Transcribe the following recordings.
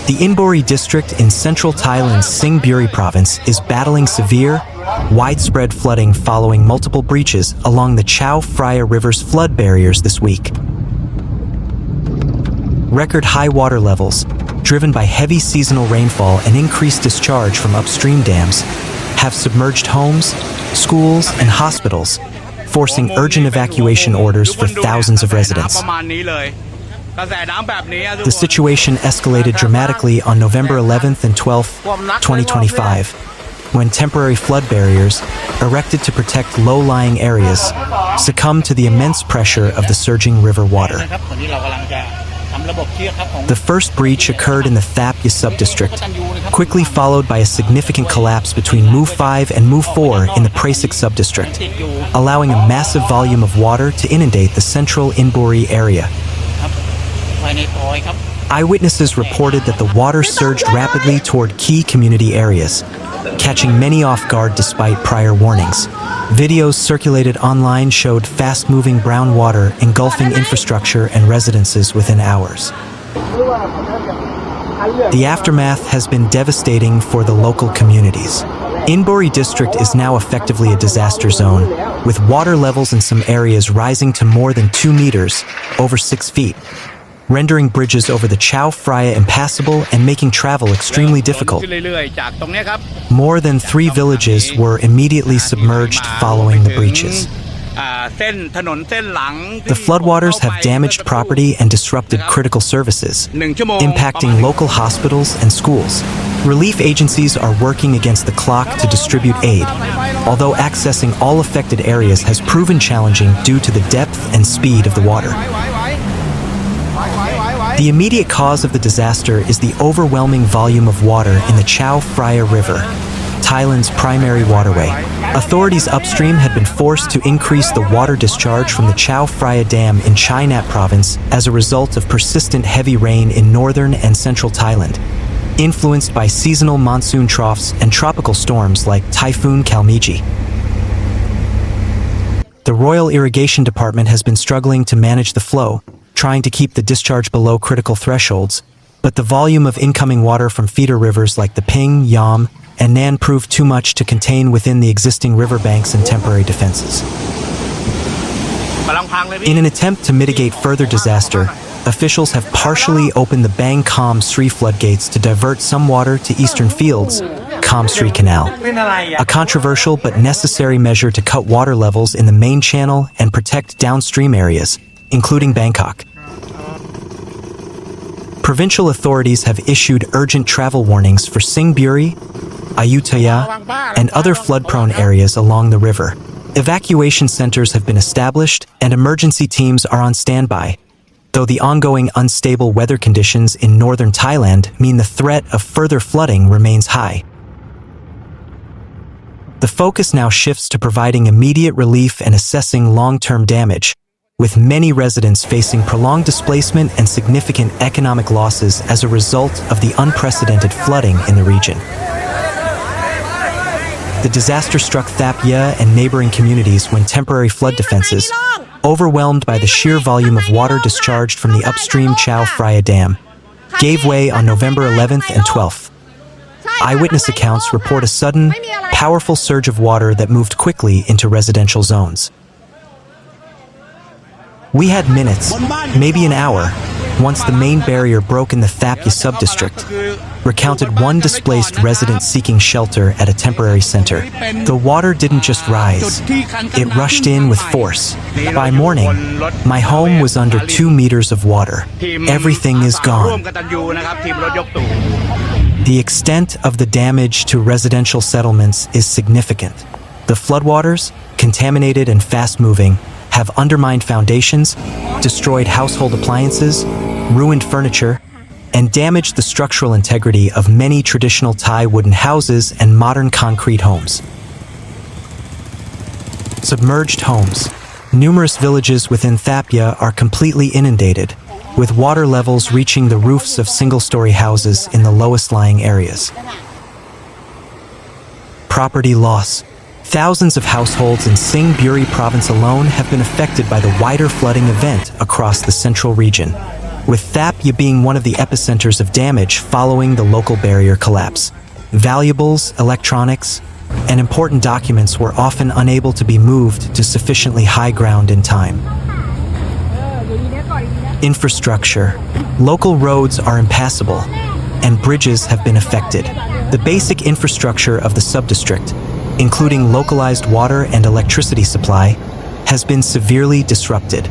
The Inburi district in central Thailand's Sing Buri province is battling severe, widespread flooding following multiple breaches along the Chao Phraya River's flood barriers this week. Record high water levels, driven by heavy seasonal rainfall and increased discharge from upstream dams, have submerged homes, schools, and hospitals, forcing urgent evacuation orders for thousands of residents. The situation escalated dramatically on November 11th and 12th, 2025, when temporary flood barriers, erected to protect low-lying areas, succumbed to the immense pressure of the surging river water. The first breach occurred in the Thap Ya Subdistrict, quickly followed by a significant collapse between Move 5 and Move 4 in the Prasuk Subdistrict, allowing a massive volume of water to inundate the central Inburi area. Eyewitnesses reported that the water surged rapidly toward key community areas, catching many off guard despite prior warnings. Videos circulated online showed fast-moving brown water engulfing infrastructure and residences within hours. The aftermath has been devastating for the local communities. Inburi district is now effectively a disaster zone, with water levels in some areas rising to more than 2 meters, over 6 feet, rendering bridges over the Chao Phraya impassable and making travel extremely difficult. More than 3 villages were immediately submerged following the breaches. The floodwaters have damaged property and disrupted critical services, impacting local hospitals and schools. Relief agencies are working against the clock to distribute aid, although accessing all affected areas has proven challenging due to the depth and speed of the water. The immediate cause of the disaster is the overwhelming volume of water in the Chao Phraya River, Thailand's primary waterway. Authorities upstream had been forced to increase the water discharge from the Chao Phraya Dam in Ayutthaya Province as a result of persistent heavy rain in northern and central Thailand, influenced by seasonal monsoon troughs and tropical storms like Typhoon Kalmiji. The Royal Irrigation Department has been struggling to manage the flow, trying to keep the discharge below critical thresholds, but the volume of incoming water from feeder rivers like the Ping, Yam, and Nan proved too much to contain within the existing riverbanks and temporary defenses. In an attempt to mitigate further disaster, officials have partially opened the Bang Kam Sri floodgates to divert some water to eastern fields, Kam Sri Canal, a controversial but necessary measure to cut water levels in the main channel and protect downstream areas, including Bangkok. Provincial authorities have issued urgent travel warnings for Sing Buri, Ayutthaya, and other flood-prone areas along the river. Evacuation centers have been established and emergency teams are on standby, though the ongoing unstable weather conditions in northern Thailand mean the threat of further flooding remains high. The focus now shifts to providing immediate relief and assessing long-term damage, with many residents facing prolonged displacement and significant economic losses as a result of the unprecedented flooding in the region. The disaster struck Thap Ya and neighboring communities when temporary flood defenses, overwhelmed by the sheer volume of water discharged from the upstream Chao Phraya Dam, gave way on November 11th and 12th. Eyewitness accounts report a sudden, powerful surge of water that moved quickly into residential zones. We had minutes, maybe an hour, once the main barrier broke in the Thap Ya Subdistrict, recounted one displaced resident seeking shelter at a temporary center. The water didn't just rise, it rushed in with force. By morning, my home was under 2 meters of water. Everything is gone. The extent of the damage to residential settlements is significant. The floodwaters, contaminated and fast-moving, have undermined foundations, destroyed household appliances, ruined furniture, and damaged the structural integrity of many traditional Thai wooden houses and modern concrete homes. Submerged homes. Numerous villages within Thap Ya are completely inundated, with water levels reaching the roofs of single-story houses in the lowest-lying areas. Property loss. Thousands of households in Sing Buri province alone have been affected by the wider flooding event across the central region, with Thap Ya being one of the epicenters of damage following the local barrier collapse. Valuables, electronics, and important documents were often unable to be moved to sufficiently high ground in time. Infrastructure. Local roads are impassable, and bridges have been affected. The basic infrastructure of the subdistrict, including localized water and electricity supply, has been severely disrupted.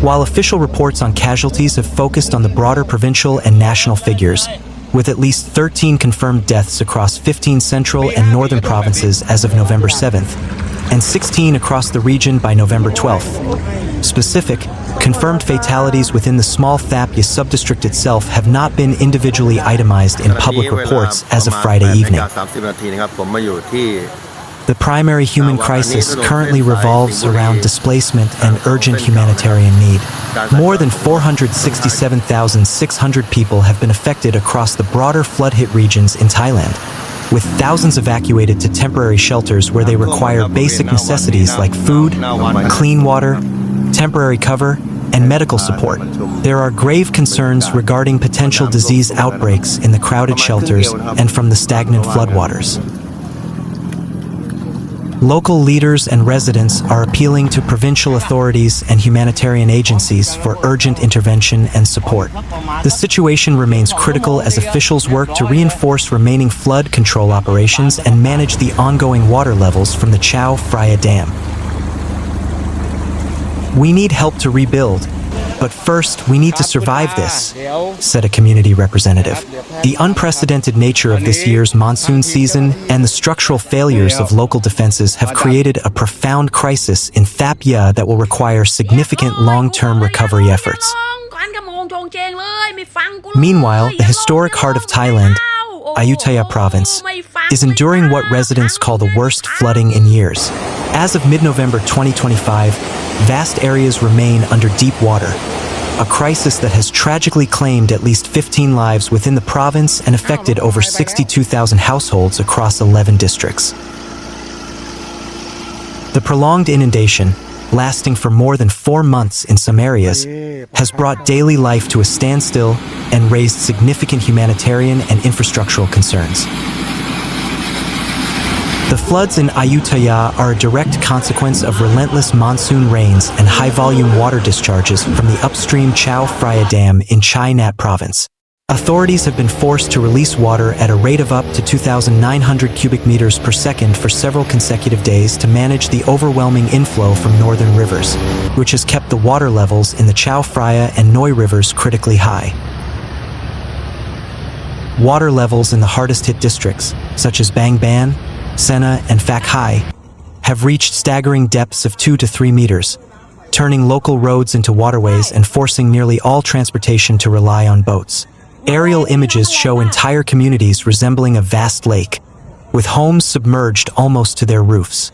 While official reports on casualties have focused on the broader provincial and national figures, with at least 13 confirmed deaths across 15 central and northern provinces as of November 7th, and 16 across the region by November 12th. Specific, confirmed fatalities within the small Thap Ya Subdistrict itself have not been individually itemized in public reports as of Friday evening. The primary human crisis currently revolves around displacement and urgent humanitarian need. More than 467,600 people have been affected across the broader flood-hit regions in Thailand, with thousands evacuated to temporary shelters where they require basic necessities like food, clean water, temporary cover, and medical support. There are grave concerns regarding potential disease outbreaks in the crowded shelters and from the stagnant floodwaters. Local leaders and residents are appealing to provincial authorities and humanitarian agencies for urgent intervention and support. The situation remains critical as officials work to reinforce remaining flood control operations and manage the ongoing water levels from the Chao Phraya Dam. "We need help to rebuild, but first we need to survive this," said a community representative. The unprecedented nature of this year's monsoon season and the structural failures of local defenses have created a profound crisis in Thap Ya that will require significant long-term recovery efforts. Meanwhile, the historic heart of Thailand, Ayutthaya Province, is enduring what residents call the worst flooding in years. As of mid-November 2025, vast areas remain under deep water, a crisis that has tragically claimed at least 15 lives within the province and affected over 62,000 households across 11 districts. The prolonged inundation, lasting for more than 4 months in some areas, has brought daily life to a standstill and raised significant humanitarian and infrastructural concerns. The floods in Ayutthaya are a direct consequence of relentless monsoon rains and high-volume water discharges from the upstream Chao Phraya Dam in Chai Nhat Province. Authorities have been forced to release water at a rate of up to 2,900 cubic meters per second for several consecutive days to manage the overwhelming inflow from northern rivers, which has kept the water levels in the Chao Phraya and Noi rivers critically high. Water levels in the hardest-hit districts, such as Bang Ban, Sena, and Phak Hai, have reached staggering depths of 2 to 3 meters, turning local roads into waterways and forcing nearly all transportation to rely on boats. Aerial images show entire communities resembling a vast lake, with homes submerged almost to their roofs.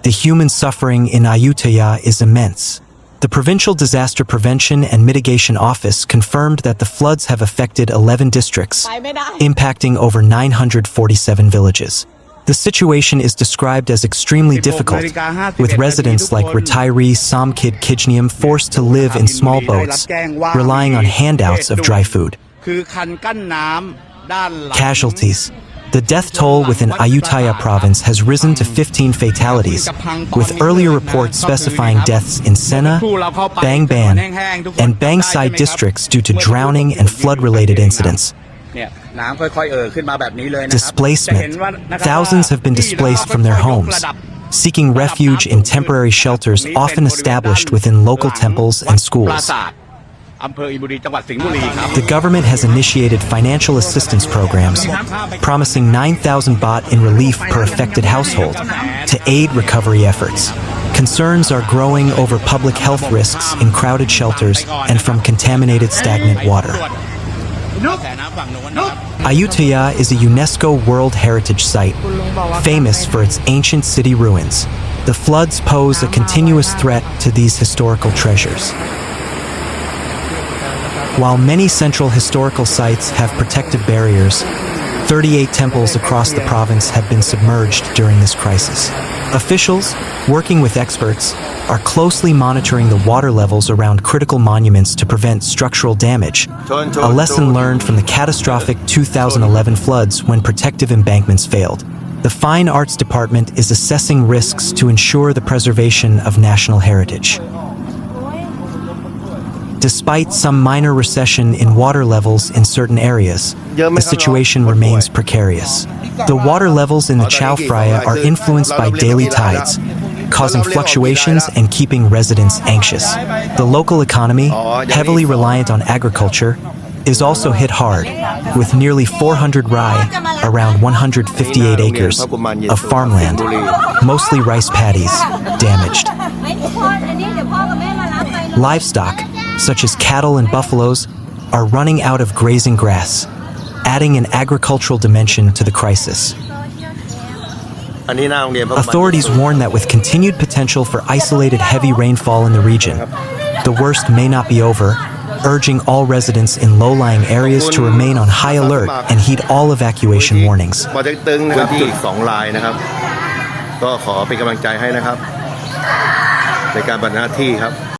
The human suffering in Ayutthaya is immense. The Provincial Disaster Prevention and Mitigation Office confirmed that the floods have affected 11 districts, impacting over 947 villages. The situation is described as extremely difficult, with residents like retiree Somkid Kijnium forced to live in small boats, relying on handouts of dry food. Casualties. The death toll within Ayutthaya Province has risen to 15 fatalities, with earlier reports specifying deaths in Sena, Bang Ban, and Bang Sai districts due to drowning and flood-related incidents. Displacement. Thousands have been displaced from their homes, seeking refuge in temporary shelters often established within local temples and schools. The government has initiated financial assistance programs, promising 9,000 baht in relief per affected household to aid recovery efforts. Concerns are growing over public health risks in crowded shelters and from contaminated stagnant water. Ayutthaya is a UNESCO World Heritage Site, famous for its ancient city ruins. The floods pose a continuous threat to these historical treasures. While many central historical sites have protective barriers, 38 temples across the province have been submerged during this crisis. Officials, working with experts, are closely monitoring the water levels around critical monuments to prevent structural damage, a lesson learned from the catastrophic 2011 floods when protective embankments failed. The Fine Arts Department is assessing risks to ensure the preservation of national heritage. Despite some minor recession in water levels in certain areas, the situation remains precarious. The water levels in the Chao Phraya are influenced by daily tides, causing fluctuations and keeping residents anxious. The local economy, heavily reliant on agriculture, is also hit hard, with nearly 400 rai, around 158 acres, of farmland, mostly rice paddies, damaged. Livestock, such as cattle and buffaloes, are running out of grazing grass, adding an agricultural dimension to the crisis. Authorities warn that with continued potential for isolated heavy rainfall in the region, the worst may not be over, urging all residents in low-lying areas to remain on high alert and heed all evacuation warnings. จุด2 รายนะครับก็ขอเป็นกำลังใจให้นะครับในการปฏิบัติหน้าที่ครับ